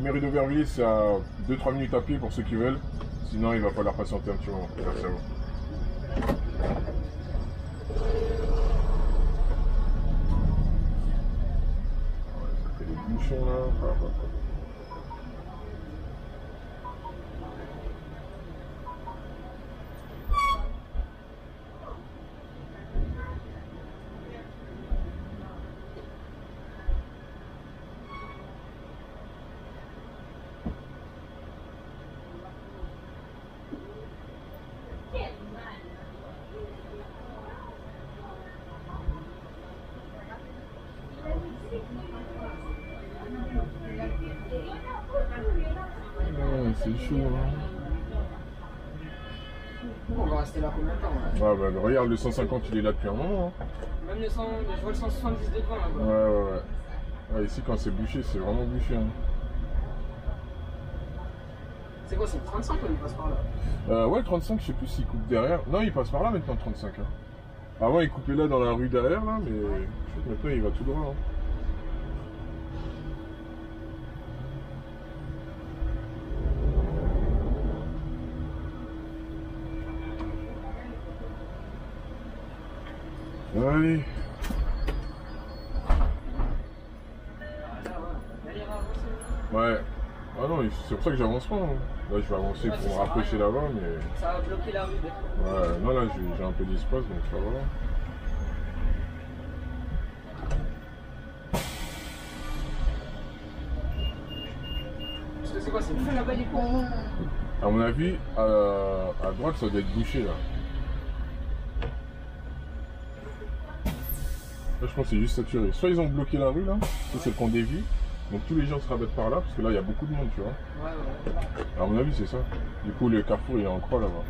mairie d'Aubervilliers, c'est à 2-3 minutes à pied pour ceux qui veulent. Sinon, il va falloir patienter un petit moment. Merci à vous. Ouais, ça fait des bouchons là. Ouais, c'est chaud. Hein. On va rester là combien de temps là? Ouais, bah, regarde, le 150, il est là depuis un moment. Hein. Même le 100, je vois le 170 de devant là. Ouais, ouais, ouais. Ouais, ici, quand c'est bouché, c'est vraiment bouché. Hein. C'est quoi, c'est 35 ou il passe par là? Ouais, 35, je sais plus s'il coupe derrière. Non, il passe par là maintenant, 35. Hein. Avant, il coupait là dans la rue derrière, là, mais je sais que maintenant, il va tout droit. Hein. Allez. Ouais. Ah non, c'est pour ça que j'avance pas. Hein. Là, je vais avancer pour me rapprocher là-bas, mais... Ça va bloquer la rue. Ouais, non, là, j'ai un peu d'espace, donc ça va. Parce que c'est quoi, c'est plus là-bas du coup? À mon avis, à droite, ça doit être bouché, là. Là, je pense que c'est juste saturé. Soit ils ont bloqué la rue, là, ça c'est le qu'on dévie. Donc tous les gens se rabattent par là, parce que là, il y a beaucoup de monde, tu vois. Ouais, ouais. À mon avis, c'est ça. Du coup, le carrefour, il est en croix, là-bas.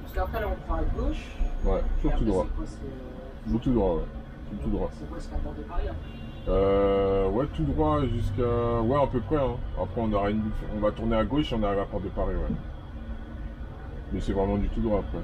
Parce qu'après là, on prend à gauche. Ouais, Et sur tout après, droit. c'est quoi, c'est Tout droit, ouais. Tout droit. c'est quoi, c'est la porte de Paris là? Ouais, tout droit jusqu'à... Ouais, à peu près, hein. Après, on aura une... On va tourner à gauche et on arrive à la porte de Paris, ouais. Mais c'est vraiment du tout droit, après.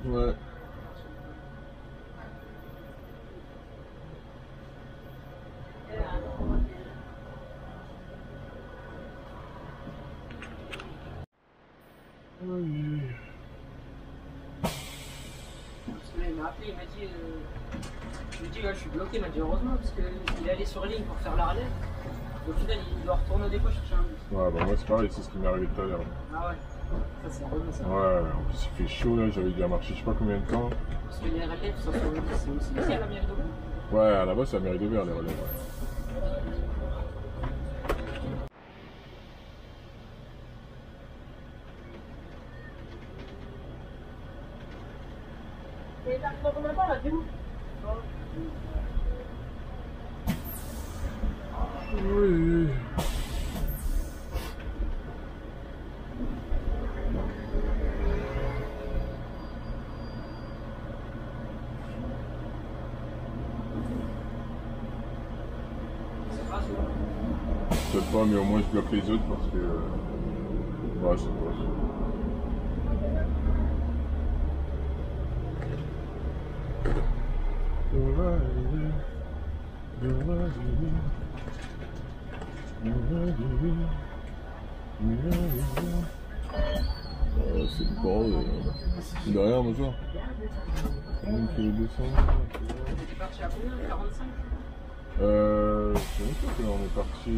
Ouais. Parce que là, il met m'a appelé, il m'a dit, je lui ai dit, ouais, je suis bloqué, il m'a dit heureusement, parce qu'il est allé sur ligne pour faire la relève. Au final, il doit retourner au dépôt chercher un bus. Ouais, bah moi c'est pareil, c'est ce qui m'est arrivé tout à l'heure. Ah ouais, ça c'est relou ça. Ouais, en plus il fait chaud là, j'avais déjà marché je sais pas combien de temps. Parce que les relèves, ça c'est aussi ici à la mairie d'Aubagne. Ouais, à la base c'est la mairie de Verre les relèves. Ouais. Et t'arrives dans combien de temps là, t'es où? Oui. C'est pas sûr. Peut-être pas, mais au moins je bloque les autres parce que. Ouais, c'est pas ça. C'est le bordel. Derrière, bonjour. Combien tu veux descendre? T'es parti à combien? 45? Je sais même pas que là on est parti.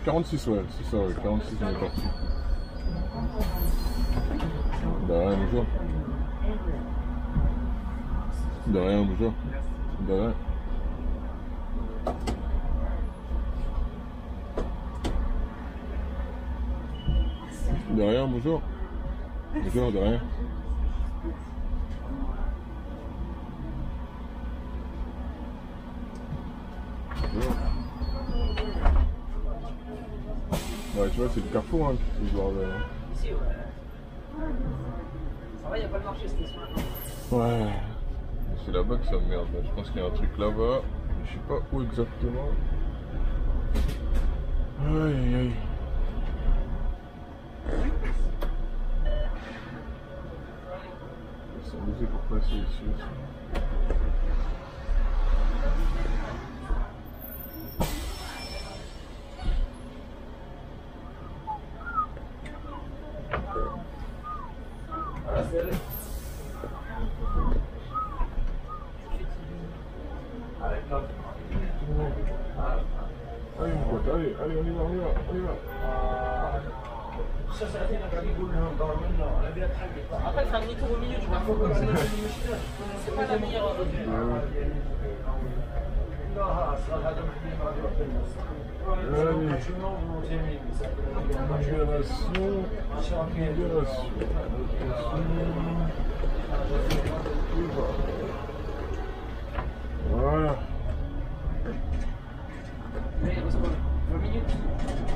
46, ouais, c'est ça, ouais, 46 on est parti. Derrière, bonjour. Derrière, bonjour. Derrière. Derrière, bonjour. Bonjour, derrière. Bonjour. Ouais, tu vois, c'est le carrefour, hein, ce bordel. Ici, ouais. Ça va, y'a pas le marché c'était ce matin. Ouais. C'est là-bas que ça merde. Je pense qu'il y a un truc là-bas. Je sais pas où exactement. Aïe aïe aïe. Ils sont amusés pour passer ici aussi. Allez mon pote, allez, on y va. Après, fais un demi-tour au milieu du parcours comme ça. C'est pas la meilleure. Voilà. Mais il reste quoi 20 minutes.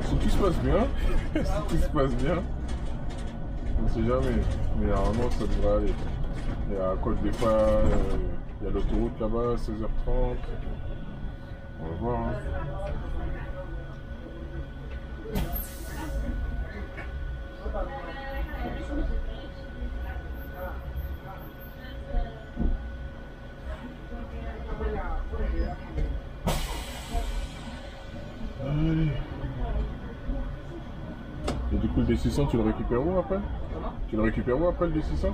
Si tout se passe bien, on sait jamais. Mais normalement ça devrait aller. Il y a quoi des fois, il y a l'autoroute là-bas, 16h30. On va voir. Hein. Allez. Et du coup le D600 tu le récupères où après? Comment? Tu le récupères où après le D600?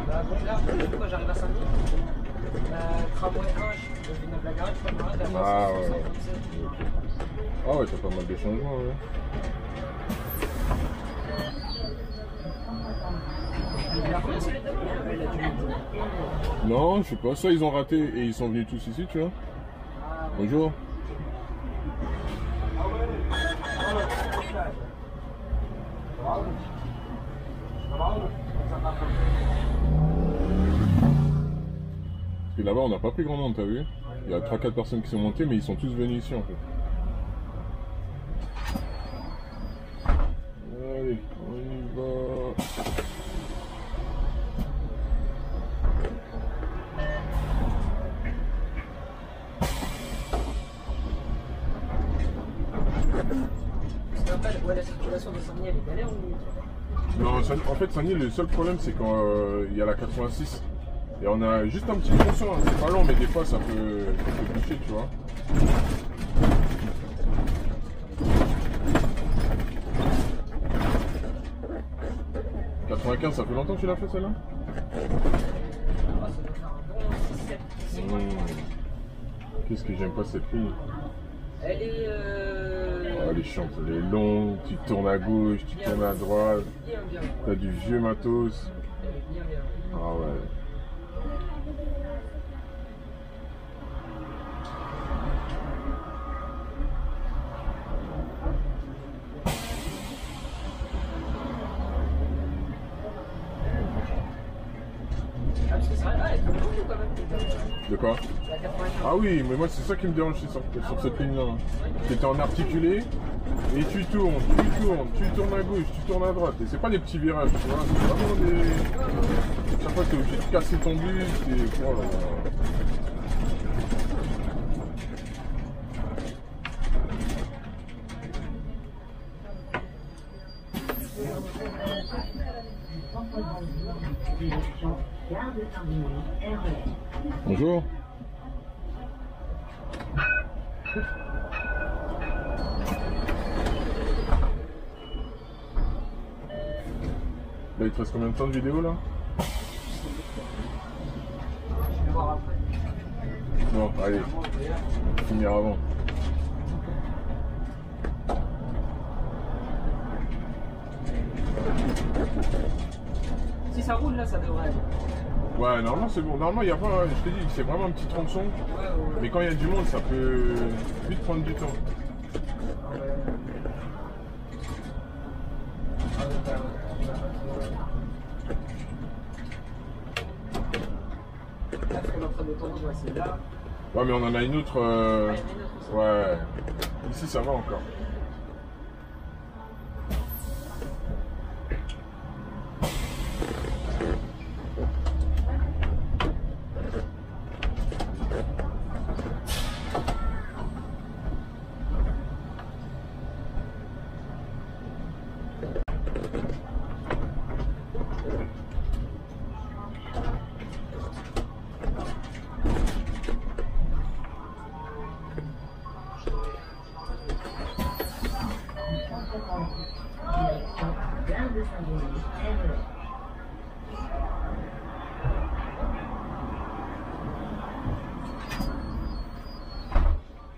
Là, pourquoi j'arrive à Saint-Denis? Tramway 1, je suis de Villeneuve-la-Garenne, je crois que Ah ouais. Okay. Ah ouais, t'as pas mal de changements. Ouais. Non, je sais pas. Ça, ils ont raté et ils sont venus tous ici, tu vois. Bonjour. Parce que là-bas, on n'a pas pris grand monde, t'as vu? Il y a 3-4 personnes qui sont montées, mais ils sont tous venus ici, en fait. Allez, on y va. Ouais, la circulation de Saint-Denis, elle est galère ou... Non, en fait, Saint-Denis, le seul problème, c'est quand il y a la 86. Et on a juste un petit tronçon, hein. C'est pas long, mais des fois, ça peut boucher, tu vois. 95, ça fait longtemps que tu l'as fait celle-là? Ah, ça doit faire un bon 6 mois. Qu'est-ce que j'aime pas cette ligne? Elle est. Elle est chiante, elle est longue, tu tournes à gauche, tu tournes à droite, Bien. t'as du vieux matos. Elle est bien. Ah ouais. Ah, parce que c'est vrai, elle est beaucoup quand même. De quoi? La 95. Ah oui, mais moi c'est ça qui me dérange sur cette ligne-là. C'est que t'es en articulé et tu tournes à gauche, tu tournes à droite. Et c'est pas des petits virages, tu vois, c'est vraiment des... Chaque fois t'es obligé de casser ton bus et... Oh là là. Bonjour. Là, il te reste combien de temps de vidéo là? Je vais voir après. Non, allez, finir avant. Si ça roule là, ça devrait aller. Ouais, normalement c'est bon. Normalement, il y a pas. Je te dis, c'est vraiment un petit tronçon. Ouais. Mais quand il y a du monde, ça peut vite prendre du temps. Parce que l'entrée d'autoroute, ouais, c'est là. Ouais, mais on en a une autre. Ouais. Ici, ça va encore.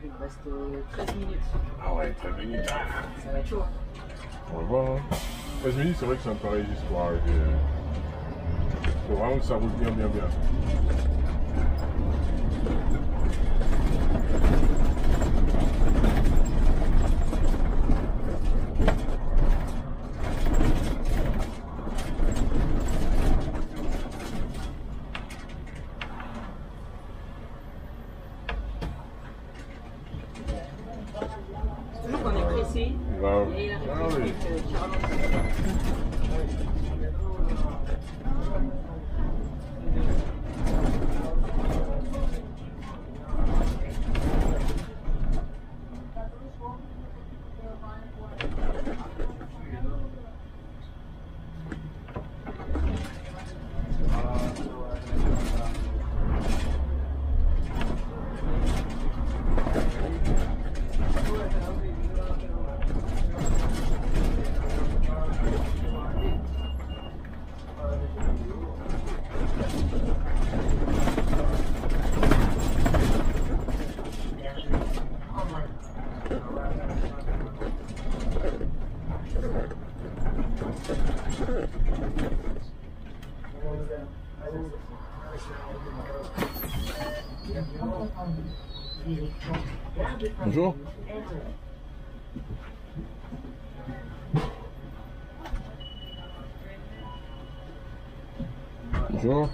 Il me reste 13 minutes. Ah ouais, 13 minutes. Ça va être chaud. On va voir. Hein. 13 minutes, c'est vrai que c'est un peu juste pour arriver. Faut vraiment que ça roule bien. Toujours qu'on est pressé. Grave. Et il arrive Ah des oui. trucs qui ralentit. Bonjour. Bonjour.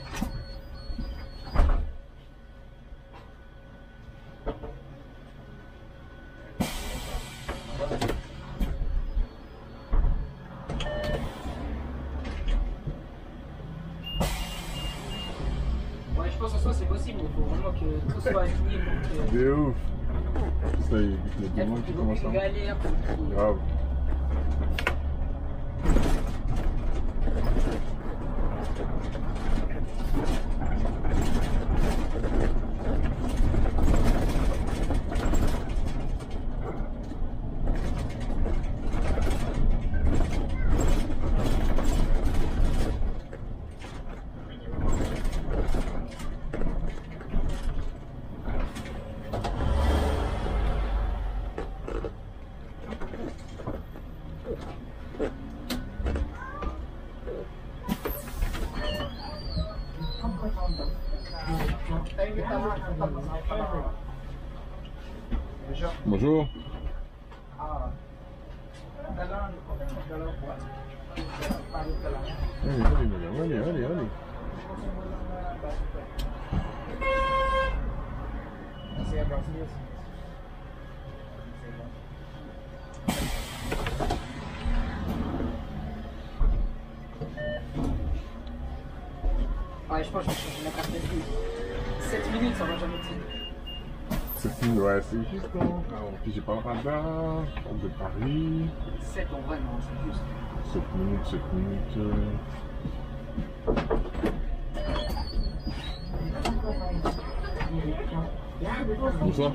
Ouais, je pense en soi c'est possible, il faut vraiment que tout soit aligné pour que. De ouf. Ça y est, il y a des gens qui commencent à... Galère. Grave. Bonjour. Allez, allez, madame, allez, allez, allez. Ouais, je pense que je vais changer la carte de vie. 7 minutes, ça va jamais tenir. C'est fini, ouais, c'est juste bon. Alors, puis j'ai pas le radar. Porte de Paris. 7 en vrai, non, c'est plus. 7 minutes, 7 minutes. Bonsoir.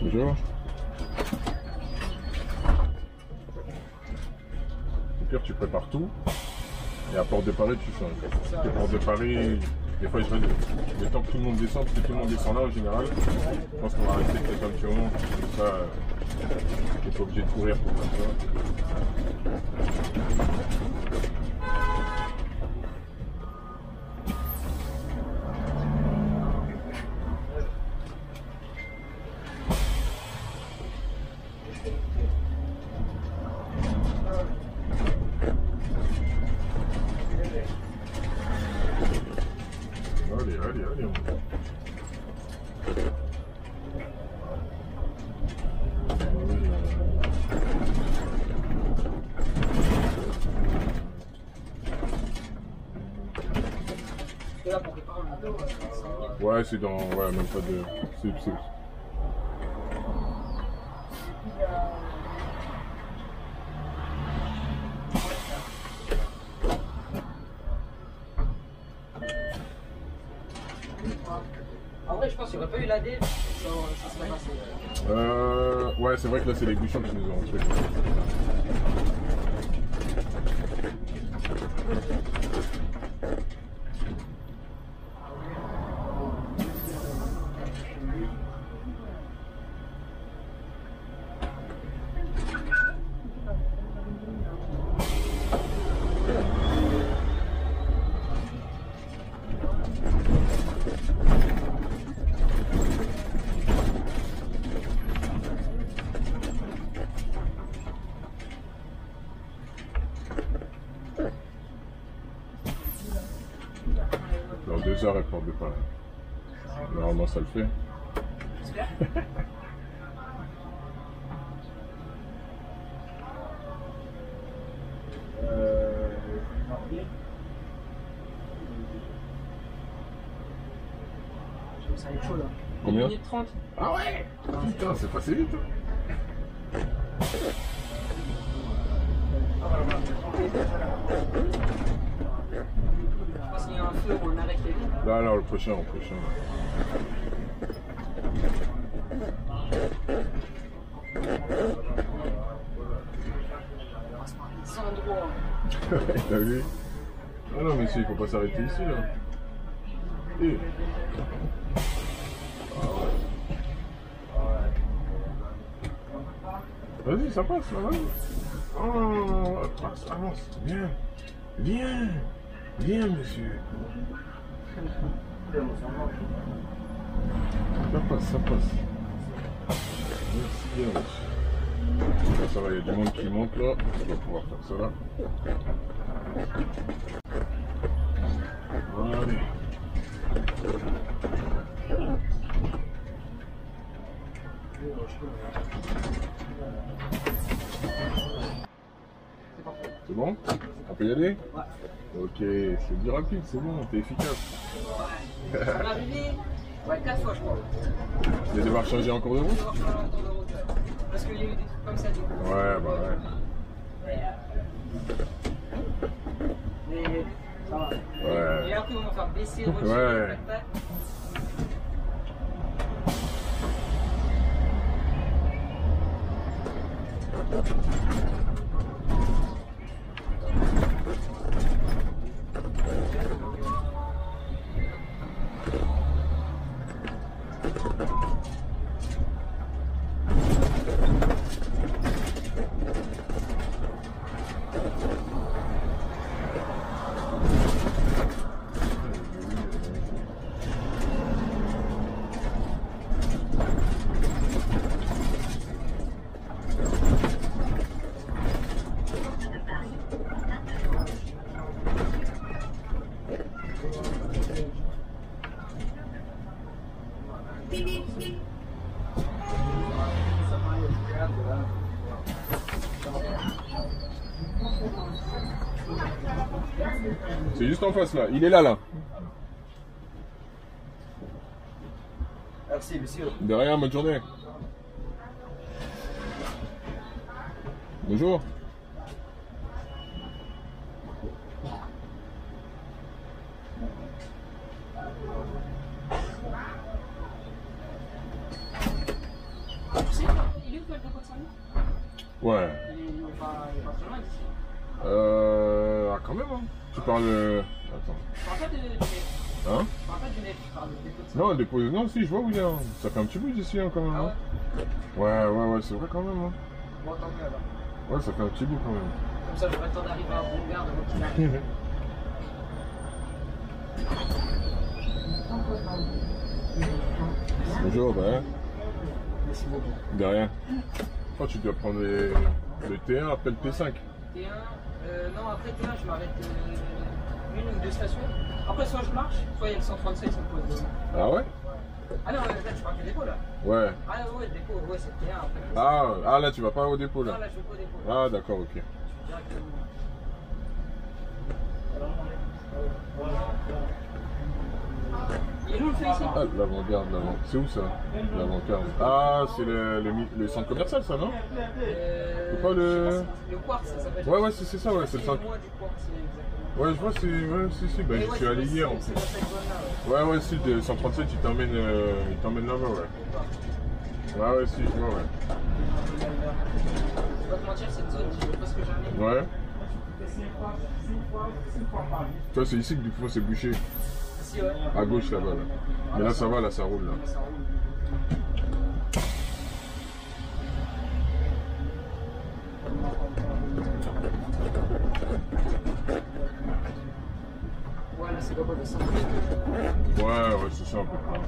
Bonjour. Au pire, tu prépares tout. Et à Porte de Paris, tu changes. Parce que Porte de Paris, des fois, je vais le temps que tout le monde descend, parce que tout le monde descend là en général. Je pense qu'on va rester peut-être un petit moment. Comme ça, t'es pas obligé de courir pour faire ça. Allez, allez, allez. Et là, pour préparer, on a 5 minutes. Ouais, c'est dans... Ouais, même pas de... C'est... En vrai, je pense qu'il n'y aurait pas eu l'AD, ça serait passé. Ouais, c'est vrai que là, c'est les bouchons qui nous ont truc. Dans 2 heures, elle porte de Paris. Normalement, ça le fait. Ça va être chaud là. Combien 1 minute 30. Ah ouais. Putain, c'est passé vite. Hein. Je pense qu'il y a un feu ou un arrêt qui est vite. Là, alors, le prochain, le prochain. Des endroits. T'as vu? Ah non, monsieur, il faut pas s'arrêter ici, là. Et... Vas-y, ça passe, là, vas-y. Oh, passe, avance, viens. Viens. Viens, monsieur. Ça passe, ça passe. Merci bien, monsieur. Ça va, il y a du monde qui monte, là. On va pouvoir faire ça, là. Allez. C'est bon? On peut y aller? Ouais. Ok, c'est du rapide, c'est bon, t'es efficace. On est arrivé, ouais, 4 fois je crois. Tu vas devoir changer en cours de route? On va faire un tour de route, ouais. Parce qu'il y a eu des trucs comme ça du coup. Ouais, bah ouais. Mais ça va. Ouais. Et après on va faire baisser le rocher. Ouais. C'est juste en face là. Il est là, là. Merci, monsieur. De rien, bonne journée. Bonjour. Il est où le dépôt de Saint-Louis? Ouais. Il est pas très loin d'ici. Ah, quand même, hein. Tu parles. Attends. Je parle pas du nez. Hein? Je parle pas du nez, je parle du dépôt de Saint-Louis. Non, dépose. Non, si, je vois où il est. Hein. Ça fait un petit bout d'ici, hein, quand même. Ah Hein. ouais? Ouais, c'est vrai quand même. Hein. Bon, tant mieux alors. Ouais, ça fait un petit bout quand même. Comme ça, j'aurai le temps d'arriver à Bourg-Garde avant qu'il arrive. Bonjour, bah. Merci beaucoup. De rien. Oh, tu dois prendre le T1 après le T5. T1, non, après T1, je m'arrête une ou deux stations. Après, soit je marche, soit il y a le 137 qui me pose. Ah ouais? Ah non, là, tu parles du dépôt là. Ouais. Ah ouais, le dépôt, ouais, c'est T1 après. Ah, là, tu vas pas au dépôt Non, là. là, je vais pas au dépôt. Ah, d'accord, ok. Directement. Il est où le feu ici? Ah, l'avant-garde, l'avant. C'est où ça? L'avant-garde. Ah, c'est le centre commercial, ça, non? C'est pas le. Le quartz, ça s'appelle. Ouais, c'est ça, ouais, c'est le centre. loin du quartz, exactement. Ouais, je vois, c'est. Ouais, si, ben, j'y suis allé hier en C'est plus. dans cette zone-là, ouais. Ouais, si, le 137, il t'emmène là-bas, ouais. Ouais, si, je vois, ouais. Je vais pas te mentir, cette zone, je sais pas ce que j'en ai. Ouais. Toi, c'est ici que du coup, c'est bouché. Ici, ouais. À gauche, là-bas, là. Mais là, ça va, là, ça roule, là. Ça roule. Ouais, là, c'est pas de 5 minutes. Ouais, c'est ça, à peu près.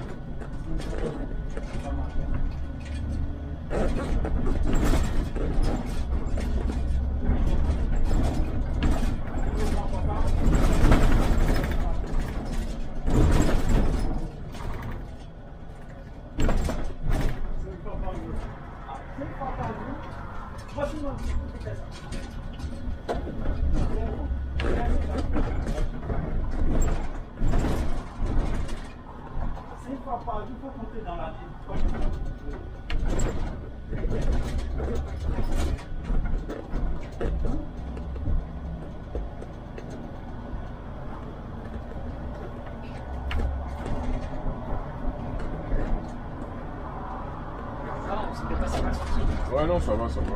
Ça va, on s'est fait passer mal sorti. Ouais, non, ça va, ça va.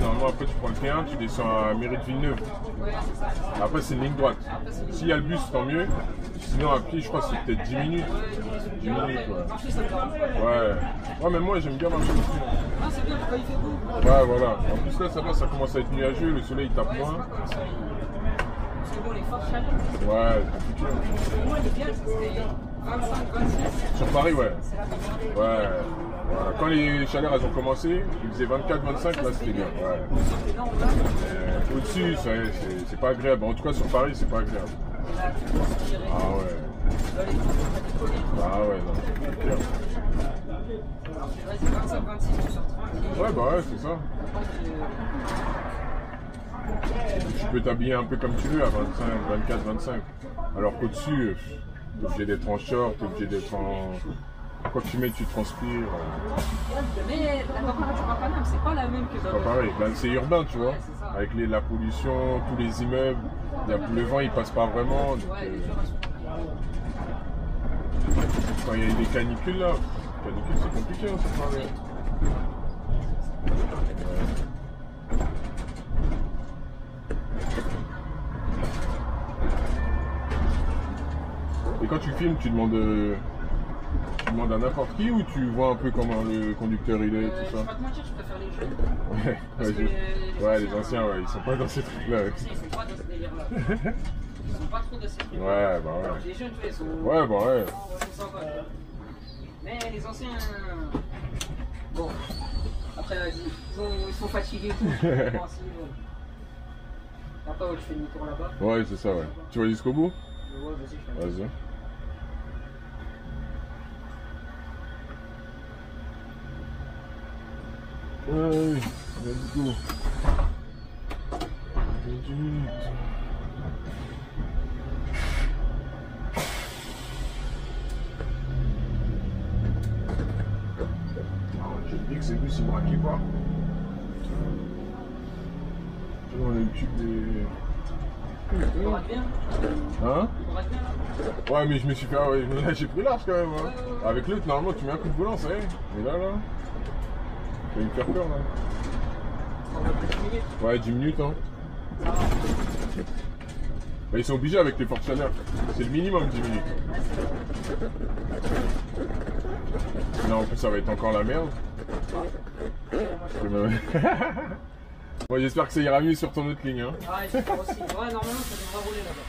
Normalement, après, tu prends le T1, tu descends à Mairie de Villeneuve. Ouais, c'est ça. Après, c'est une ligne droite. S'il y a le bus, tant mieux. Sinon, à pied, je crois que c'est peut-être 10 minutes. 10 minutes, ouais. Marcher, ça me dérange pas. Ouais, mais moi, j'aime bien marcher aussi. Ah, c'est bien, quand il fait beau. Ouais, voilà. En plus, là, ça va, ça commence à être nuageux, le soleil il tape Ouais, c'est moins. pas comme ça. Parce que bon, les fortes chaleurs, Ouais, c'est compliqué. moi, l'idéal, ça serait 25, 26. Sur Paris, ouais. C'est la meilleure. Ouais. Voilà. Quand les chaleurs elles ont commencé, ils faisaient 24, 25, là c'était bien. Ouais. Et là, on va. Au-dessus, c'est pas agréable. En tout cas, sur Paris, c'est pas agréable. Et là, tu peux respirer. Ah ouais. Là, les gens sont pas décollés. Ah ouais, non, c'est clair. Alors, je dirais, c'est 25, 26, tu sors tranquille. Ouais, bah ouais, c'est ça. Tu peux t'habiller un peu comme tu veux à 25, 24, 25. Alors qu'au-dessus, t'es obligé d'être en short, t'es obligé d'être en. Quand tu mets, tu transpires. Mais la température à Paname, c'est pas la même que dans Pas le. pareil. Ben, c'est urbain, tu vois. Ouais, c'est ça. Avec la pollution, tous les immeubles, le vent il passe pas vraiment. Donc, Ouais, les gens sont. quand il y a des canicules là, canicule c'est compliqué, hein, c'est pareil. Et quand tu filmes, tu demandes à n'importe qui ou tu vois un peu comment le conducteur il est, Je tout vais ça? pas te mentir, je préfère les jeunes. Ouais, Parce que les anciens, ouais, ils sont pas dans ces trucs-là. Ouais, Ils sont pas dans ce délire-là. Ils sont pas trop dans ces trucs. ouais bah ouais. Les jeunes, tu vois, ils sont. Ouais, bah ouais. Ils sont sympas. Mais les anciens. Bon. Après, vas-y. Ils sont fatigués. Bon, si, bon. Après, ouais, je fais demi-tour là-bas. Ouais, c'est ça, ouais. Tu vas jusqu'au bout? Ouais, vas-y, je fais. Vas-y. Ouais, let's go. 10 minutes. J'ai dit que c'est plus, il braquait pas. On a le tube des... Il braque bien. Hein? Il braque bien là. Ouais, mais je me suis fait... Ouais, là, j'ai pris large quand même. Hein. Ouais. Avec l'autre, normalement, tu mets un coup de volant, ça y est. Mais là, tu vas me faire peur, là. On va plus 10 minutes. Ouais, 10 minutes, hein. Ça va. Bah, ils sont obligés avec les fortes chaleurs. C'est le minimum 10 minutes. Là, en plus, ça va être encore la merde. Bon, j'espère que ça ira mieux sur ton autre ligne. Hein. Ah, j'espère aussi. Ouais, normalement, ça devrait rouler là-bas.